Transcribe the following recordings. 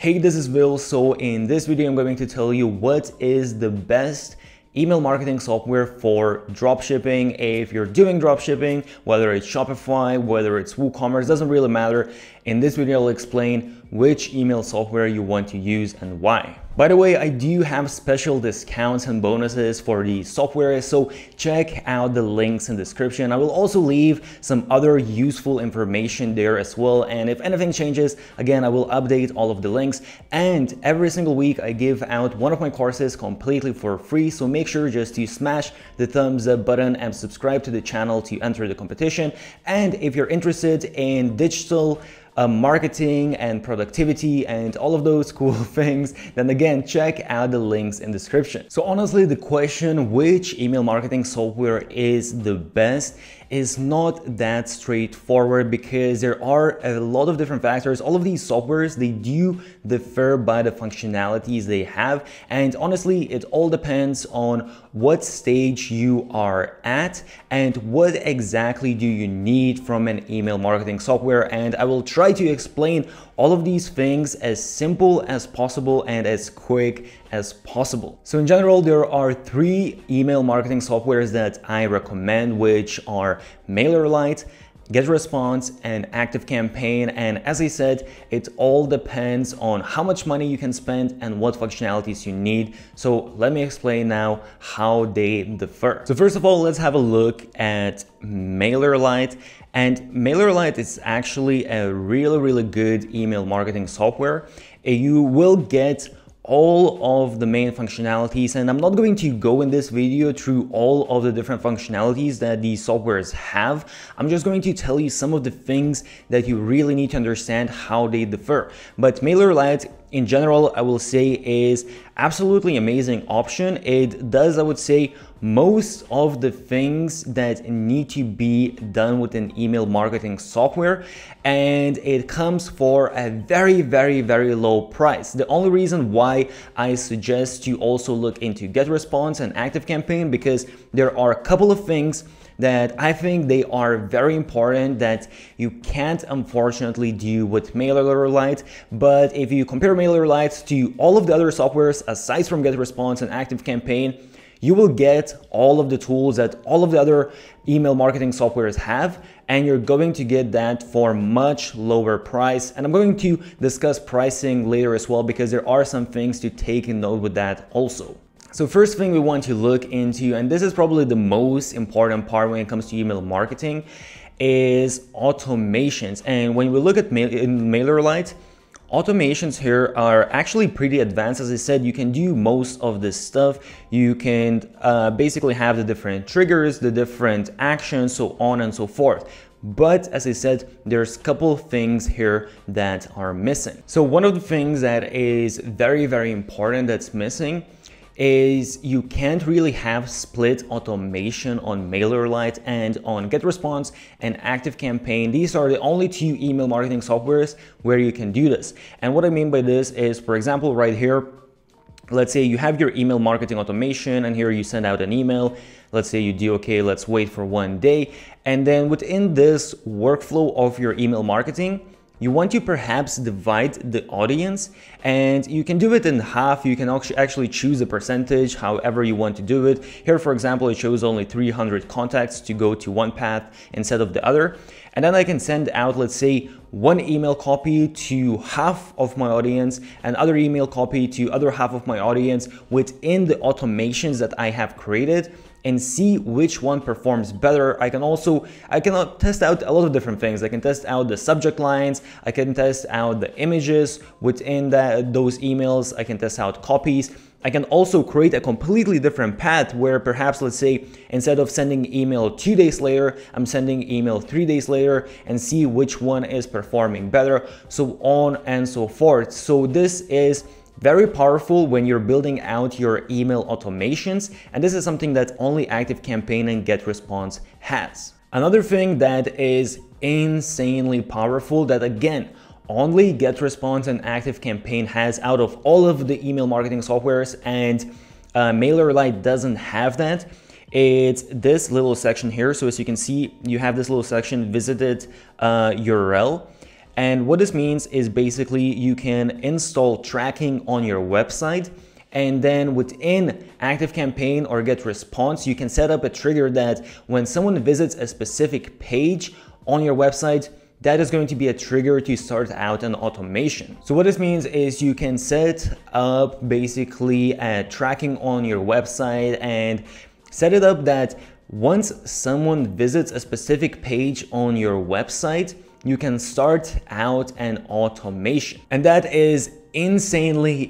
Hey, this is Will. So in this video, I'm going to tell you what is the best email marketing software for dropshipping. If you're doing dropshipping, whether it's Shopify, whether it's WooCommerce, doesn't really matter. In this video, I'll explain which email software you want to use and why. By the way, I do have special discounts and bonuses for the software, so check out the links in the description. I will also leave some other useful information there as well. And if anything changes, again, I will update all of the links. And every single week, I give out one of my courses completely for free. So make sure just to smash the thumbs up button and subscribe to the channel to enter the competition. And if you're interested in digital marketing and productivity and all of those cool things, then again, check out the links in the description. So honestly, the question which email marketing software is the best is not that straightforward because there are a lot of different factors. All of these softwares, they do differ by the functionalities they have. And honestly, it all depends on what stage you are at and what exactly do you need from an email marketing software. And I will try to explain all of these things as simple as possible and as quick as possible. So in general, there are 3 email marketing softwares that I recommend, which are MailerLite, GetResponse, and ActiveCampaign. And as I said, it all depends on how much money you can spend and what functionalities you need. So let me explain now how they differ. So first of all, let's have a look at MailerLite. And MailerLite is actually a really good email marketing software. You will get all of the main functionalities, and I'm not going to go in this video through all of the different functionalities that these softwares have. I'm just going to tell you some of the things that you really need to understand how they differ. But MailerLite in general, I will say, is absolutely amazing option. It does, I would say, most of the things that need to be done with an email marketing software, and it comes for a very low price. The only reason why I suggest you also look into GetResponse and ActiveCampaign, because there are a couple of things that I think they are very important that you can't unfortunately do with MailerLite. But if you compare MailerLite to all of the other softwares aside from GetResponse and ActiveCampaign, you will get all of the tools that all of the other email marketing softwares have, and you're going to get that for much lower price. And I'm going to discuss pricing later as well, because there are some things to take in note with that also. So first thing we want to look into, and this is probably the most important part when it comes to email marketing, is automations. And when we look at MailerLite, automations here are actually pretty advanced. As I said, you can do most of this stuff. You can basically have the different triggers, the different actions, so on and so forth. But as I said, there's a couple of things here that are missing. So one of the things that is very important that's missing is you can't really have split automation on MailerLite and on GetResponse and ActiveCampaign. These are the only 2 email marketing softwares where you can do this. And what I mean by this is, for example, right here, let's say you have your email marketing automation, and here you send out an email. Let's say you do, okay, let's wait for 1 day. And then within this workflow of your email marketing, you want to perhaps divide the audience, and you can do it in half. You can actually choose a percentage, however you want to do it. Here, for example, it shows only 300 contacts to go to one path instead of the other. And then I can send out, let's say, 1 email copy to half of my audience, and other email copy to other half of my audience within the automations that I have created, and see which one performs better. I can test out a lot of different things. I can test out the subject lines. I can test out the images within those emails. I can test out copies. I can also create a completely different path where perhaps, let's say, instead of sending email 2 days later, I'm sending email 3 days later, and see which one is performing better, so on and so forth. So this is very powerful when you're building out your email automations, and this is something that only ActiveCampaign and GetResponse has. Another thing that is insanely powerful that, again, only GetResponse and ActiveCampaign has out of all of the email marketing softwares, and MailerLite doesn't have that. It's this little section here. So as you can see, you have this little section, visited URL. And what this means is basically you can install tracking on your website, and then within ActiveCampaign or GetResponse, you can set up a trigger that when someone visits a specific page on your website, that is going to be a trigger to start out an automation. So what this means is you can set up basically a tracking on your website and set it up that once someone visits a specific page on your website, you can start out an automation. And that is insanely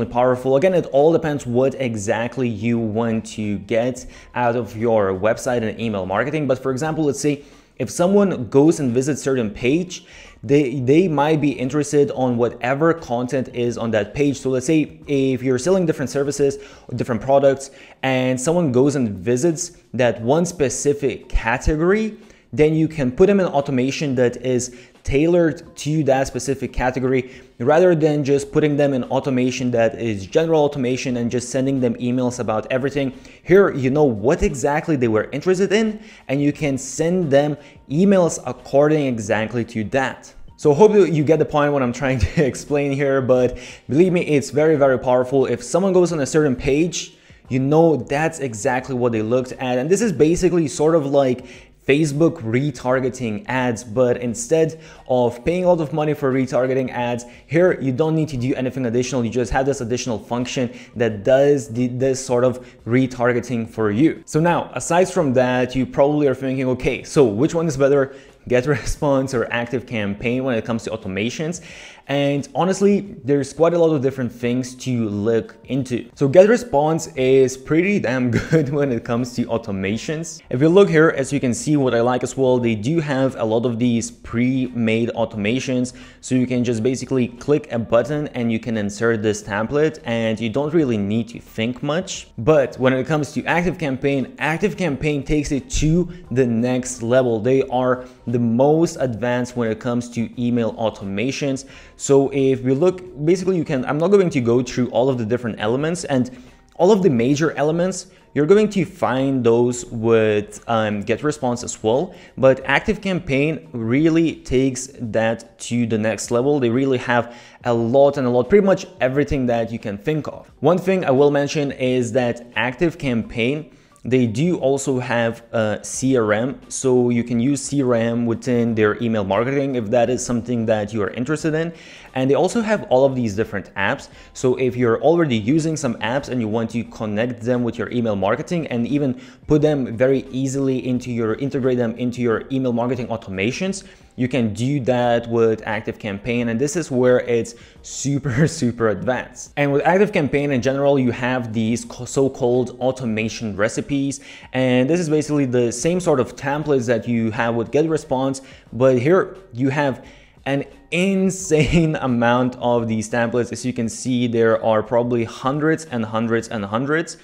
powerful. Again, it all depends what exactly you want to get out of your website and email marketing. But for example, let's say if someone goes and visits certain page, they might be interested on whatever content is on that page. So let's say if you're selling different services or different products and someone goes and visits that one specific category, then you can put them in automation that is tailored to that specific category, rather than just putting them in automation that is general automation and just sending them emails about everything. Here, you know what exactly they were interested in, and you can send them emails according exactly to that. So hope you get the point what I'm trying to explain here, but believe me, it's very powerful. If someone goes on a certain page, you know that's exactly what they looked at. And this is basically sort of like Facebook retargeting ads, but instead of paying a lot of money for retargeting ads, here you don't need to do anything additional. You just have this additional function that does this sort of retargeting for you. So now, aside from that, you probably are thinking, okay, so which one is better, GetResponse or ActiveCampaign when it comes to automations? And honestly, there's quite a lot of different things to look into. So GetResponse is pretty damn good when it comes to automations. If you look here, as you can see, what I like as well, they do have a lot of these pre-made automations. So you can just basically click a button and you can insert this template and you don't really need to think much. But when it comes to ActiveCampaign, ActiveCampaign takes it to the next level. They are the most advanced when it comes to email automations. So if we look, basically I'm not going to go through all of the different elements, and all of the major elements, you're going to find those with GetResponse as well. But ActiveCampaign really takes that to the next level. They really have a lot, pretty much everything that you can think of. One thing I will mention is that ActiveCampaign, they do also have a CRM, so you can use CRM within their email marketing if that is something that you are interested in. And they also have all of these different apps. So if you're already using some apps and you want to connect them with your email marketing and even put them very easily integrate them into your email marketing automations, you can do that with ActiveCampaign, and this is where it's super advanced. And with ActiveCampaign in general, you have these so-called automation recipes, and this is basically the same sort of templates that you have with GetResponse, but here you have an insane amount of these templates. As you can see, there are probably hundreds and hundreds.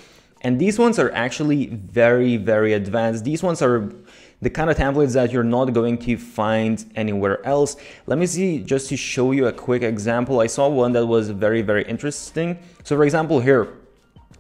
And these ones are actually very advanced. These ones are the kind of templates that you're not going to find anywhere else. Let me see, just to show you a quick example. I saw one that was very interesting. So for example here,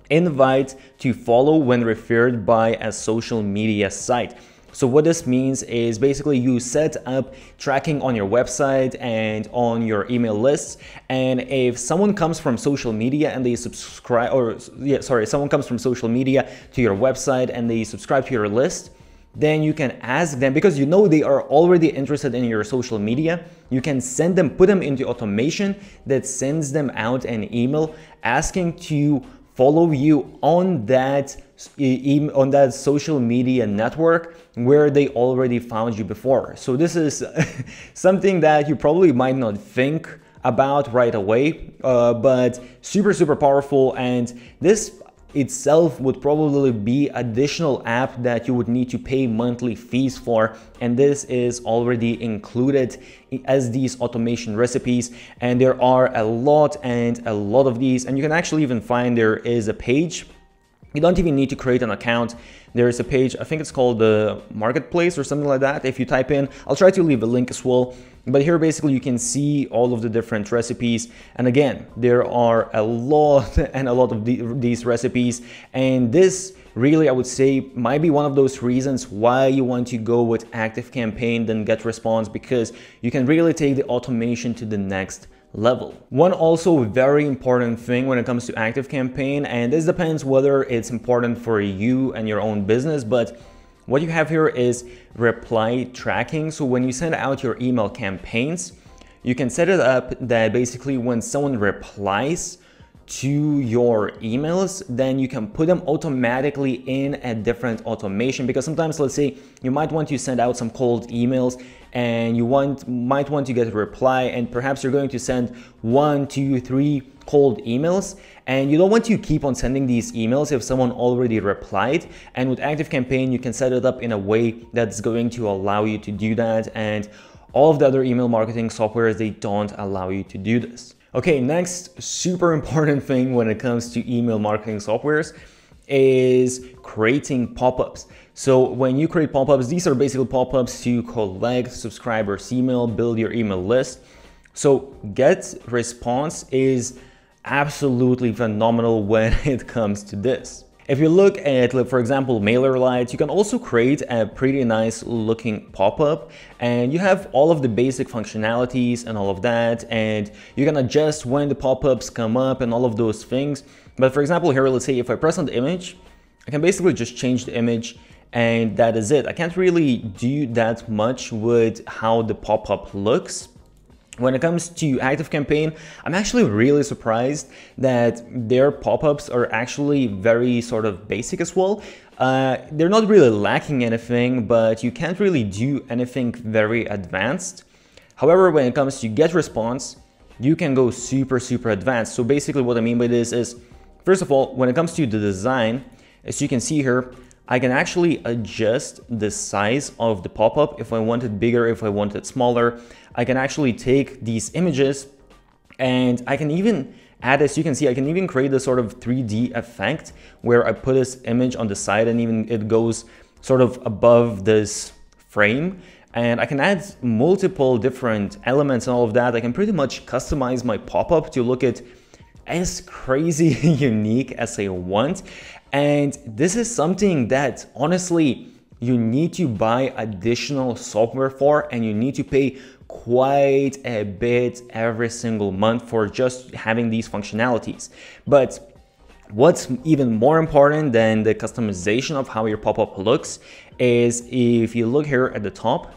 invite to follow when referred by a social media site. So what this means is basically you set up tracking on your website and on your email lists, and if someone comes from social media and they someone comes from social media to your website and they subscribe to your list, then you can ask them, because you know they are already interested in your social media, you can send them, put them into automation that sends them out an email asking to follow you on that social media network where they already found you before. So this is something that you probably might not think about right away, but super powerful. And this itself would probably be additional app that you would need to pay monthly fees for, and this is already included as these automation recipes. And there are a lot of these, and you can actually even find there is a page You don't even need to create an account. There's a page, I think it's called the Marketplace or something like that. If you type in, I'll try to leave a link as well. But here basically you can see all of the different recipes. And again, there are a lot and a lot of these recipes. And this really, I would say, might be one of those reasons why you want to go with ActiveCampaign than GetResponse, because you can really take the automation to the next level. One also very important thing when it comes to ActiveCampaign, and this depends whether it's important for you and your own business, but what you have here is reply tracking. So when you send out your email campaigns, you can set it up that basically when someone replies to your emails, then you can put them automatically in a different automation, because sometimes, let's say you might want to send out some cold emails and you might want to get a reply, and perhaps you're going to send 1, 2, 3 cold emails, and you don't want to keep on sending these emails if someone already replied. And with ActiveCampaign, you can set it up in a way that's going to allow you to do that, and all of the other email marketing softwares, they don't allow you to do this. Okay, next super important thing when it comes to email marketing softwares is creating pop-ups. So when you create pop-ups, these are basically pop-ups to collect subscribers' email, build your email list. So GetResponse is absolutely phenomenal when it comes to this. If you look at, for example, MailerLite, you can also create a pretty nice looking pop-up, and you have all of the basic functionalities and all of that, and you can adjust when the pop-ups come up and all of those things. But for example, here, let's say if I press on the image, I can basically just change the image, and that is it. I can't really do that much with how the pop-up looks. When it comes to ActiveCampaign, I'm actually really surprised that their pop-ups are actually very sort of basic as well. They're not really lacking anything, but you can't really do anything very advanced. However, when it comes to GetResponse, you can go super advanced. So basically what I mean by this is, first of all, when it comes to the design, as you can see here, I can actually adjust the size of the pop-up if I want it bigger, if I want it smaller. I can actually take these images and I can even add, as you can see, I can even create a sort of 3D effect where I put this image on the side and even it goes sort of above this frame. And I can add multiple different elements and all of that. I can pretty much customize my pop-up to look at as crazy unique as I want. And this is something that honestly you need to buy additional software for, and you need to pay quite a bit every single month for just having these functionalities. But what's even more important than the customization of how your pop-up looks is, if you look here at the top,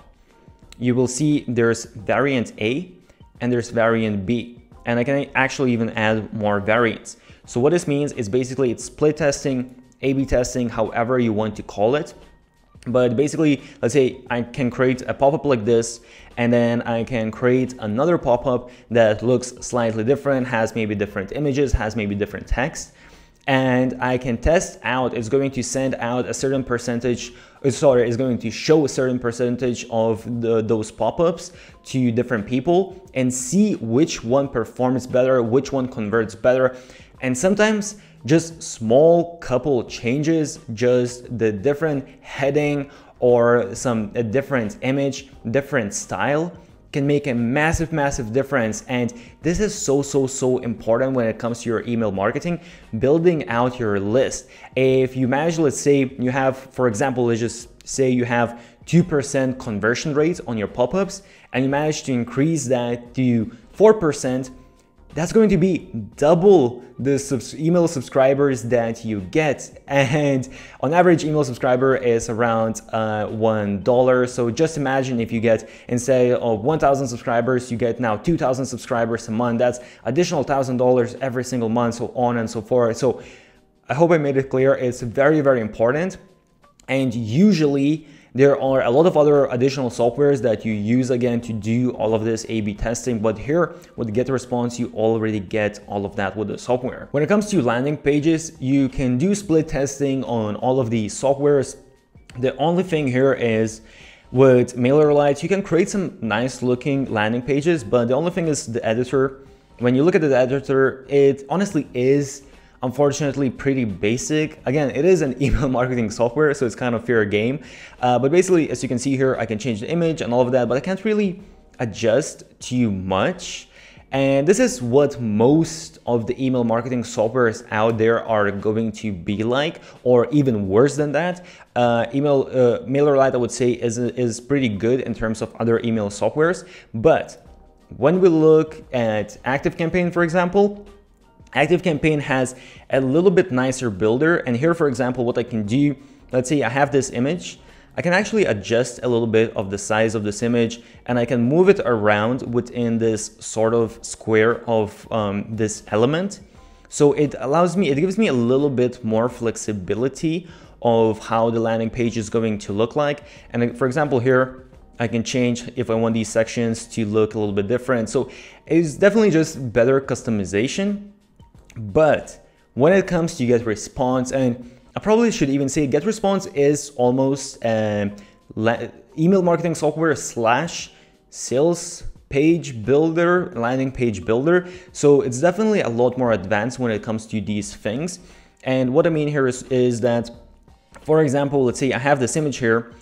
you will see there's variant A and there's variant B. And I can actually even add more variants. So what this means is basically it's split testing, A/B testing, however you want to call it. But basically, let's say I can create a pop-up like this, and then I can create another pop-up that looks slightly different, has maybe different images, has maybe different text. And I can test out, it's going to send out a certain percentage, it's going to show a certain percentage of those pop-ups to different people and see which one performs better, which one converts better. And sometimes just small couple changes, just the different heading or a different image, different style can make a massive difference. And this is so important when it comes to your email marketing, building out your list. If you manage, let's say you have, for example, let's just say you have 2% conversion rate on your pop-ups and you manage to increase that to 4%, that's going to be double the email subscribers that you get. And on average, email subscriber is around $1. So just imagine if you get, instead of 1,000 subscribers, you get now 2,000 subscribers a month. That's additional $1,000 every single month, so on and so forth. So I hope I made it clear. It's very important. And usually there are a lot of other additional softwares that you use again to do all of this A/B testing, but here with GetResponse, you already get all of that with the software. When it comes to landing pages, you can do split testing on all of these softwares. The only thing here is with MailerLite, you can create some nice looking landing pages, but the only thing is the editor. When you look at the editor, it honestly is unfortunately pretty basic. Again, it is an email marketing software, so it's kind of fair game. But basically, as you can see here, I can change the image and all of that, but I can't really adjust too much. And this is what most of the email marketing softwares out there are going to be like, or even worse than that. MailerLite, I would say, is pretty good in terms of other email softwares. But when we look at ActiveCampaign, for example, ActiveCampaign has a little bit nicer builder. And here, for example, what I can do, let's say I have this image. I can actually adjust a little bit of the size of this image, and I can move it around within this sort of square of this element. So it gives me a little bit more flexibility of how the landing page is going to look like. And for example, here, I can change if I want these sections to look a little bit different. So it's definitely just better customization. But when it comes to GetResponse, and I probably should even say GetResponse is almost email marketing software / sales page builder, landing page builder. So it's definitely a lot more advanced when it comes to these things. And what I mean here is that, for example, let's say I have this image here.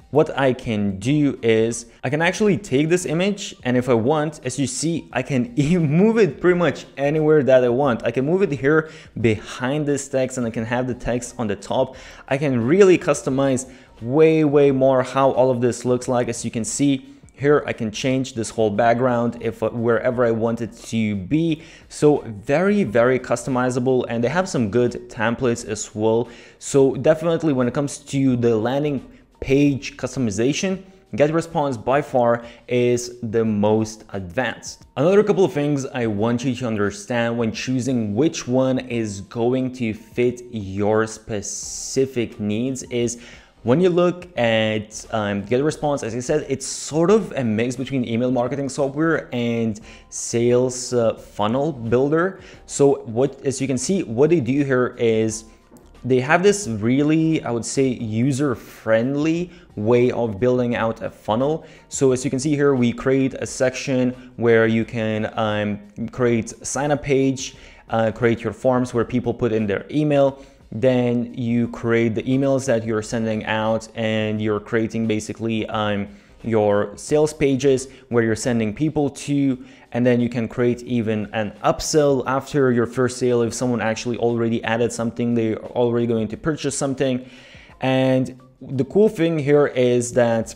What I can do is I can actually take this image, and if I want, as you see, I can even move it pretty much anywhere that I want. I can move it here behind this text, and I can have the text on the top. I can really customize way more how all of this looks like. As you can see here, I can change this whole background wherever I want it to be. So very customizable, and they have some good templates as well. So definitely when it comes to the landing page customization, GetResponse by far is the most advanced. Another couple of things I want you to understand when choosing which one is going to fit your specific needs is when you look at GetResponse, as I said, it's sort of a mix between email marketing software and sales funnel builder. So as you can see, what they do here is they have this really, I would say, user-friendly way of building out a funnel. So as you can see here, we create a section where you can create a sign-up page, create your forms where people put in their email. Then you create the emails that you're sending out, and you're creating basically your sales pages where you're sending people to, and then you can create even an upsell after your first sale. If someone actually already added something, they're already going to purchase something. And the cool thing here is that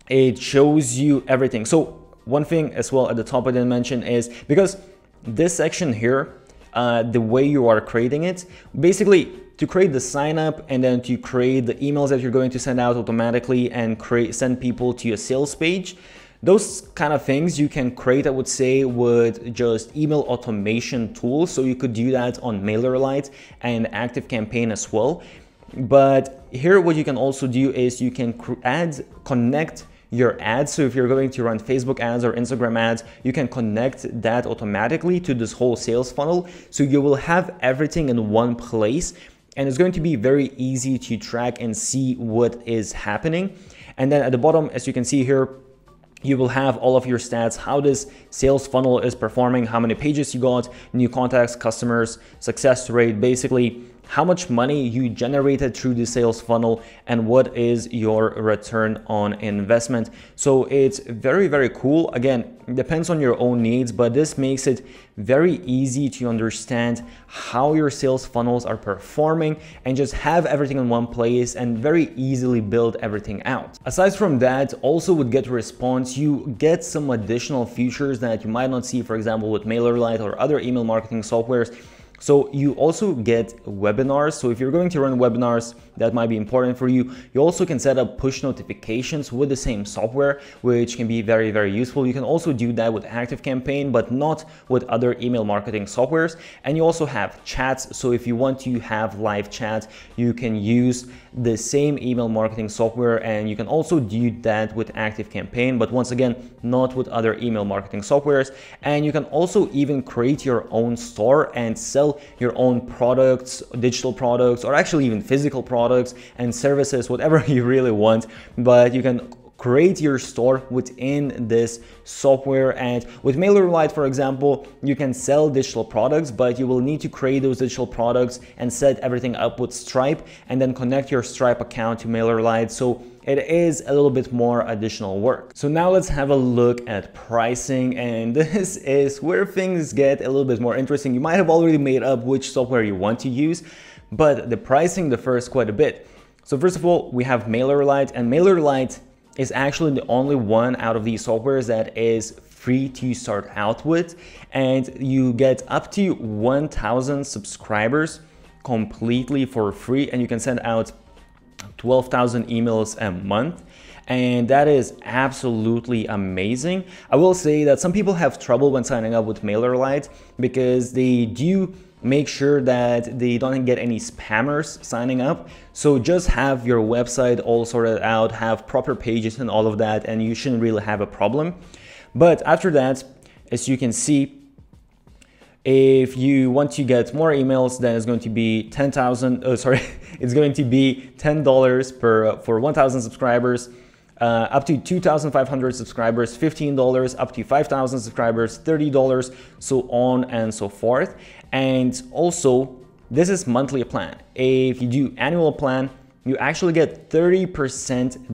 it shows you everything. So one thing as well at the top I didn't mention is, because this section here, the way you are creating it, basically to create the sign up and then to create the emails that you're going to send out automatically and send people to a sales page, those kind of things you can create, I would say, with just email automation tools. So you could do that on MailerLite and ActiveCampaign as well. But here what you can also do is you can connect your ads. So if you're going to run Facebook ads or Instagram ads, you can connect that automatically to this whole sales funnel. So you will have everything in one place, and it's going to be very easy to track and see what is happening. And then at the bottom, as you can see here, you will have all of your stats, how this sales funnel is performing, how many pages you got, new contacts, customers, success rate, basically how much money you generated through the sales funnel and what is your return on investment. So it's very cool. Again, it depends on your own needs, but this makes it very easy to understand how your sales funnels are performing and just have everything in one place and very easily build everything out. Aside from that, also with GetResponse, you get some additional features that you might not see, for example, with MailerLite or other email marketing softwares. So you also get webinars. So if you're going to run webinars, that might be important for you. You also can set up push notifications with the same software, which can be very useful. You can also do that with ActiveCampaign, but not with other email marketing softwares. And you also have chats. So if you want to have live chat, you can use the same email marketing software, and you can also do that with ActiveCampaign, but once again, not with other email marketing softwares. And you can also even create your own store and sell your own products, digital products, or actually even physical products and services, whatever you really want. But you can create your store within this software. And with MailerLite, for example, you can sell digital products, but you will need to create those digital products and set everything up with Stripe and then connect your Stripe account to MailerLite. So it is a little bit more additional work. So now let's have a look at pricing, and this is where things get a little bit more interesting. You might have already made up which software you want to use, but the pricing differs quite a bit. So first of all, we have MailerLite, and MailerLite is actually the only one out of these softwares that is free to start out with, and you get up to 1,000 subscribers completely for free, and you can send out 12,000 emails a month, and that is absolutely amazing. I will say that some people have trouble when signing up with MailerLite because they do make sure that they don't get any spammers signing up. So just have your website all sorted out, have proper pages and all of that, and you shouldn't really have a problem. But after that, as you can see, if you want to get more emails, then it's going to be it's going to be $10 for 1,000 subscribers, up to 2,500 subscribers, $15, up to 5,000 subscribers, $30, so on and so forth. And also, this is monthly plan. If you do annual plan, you actually get 30%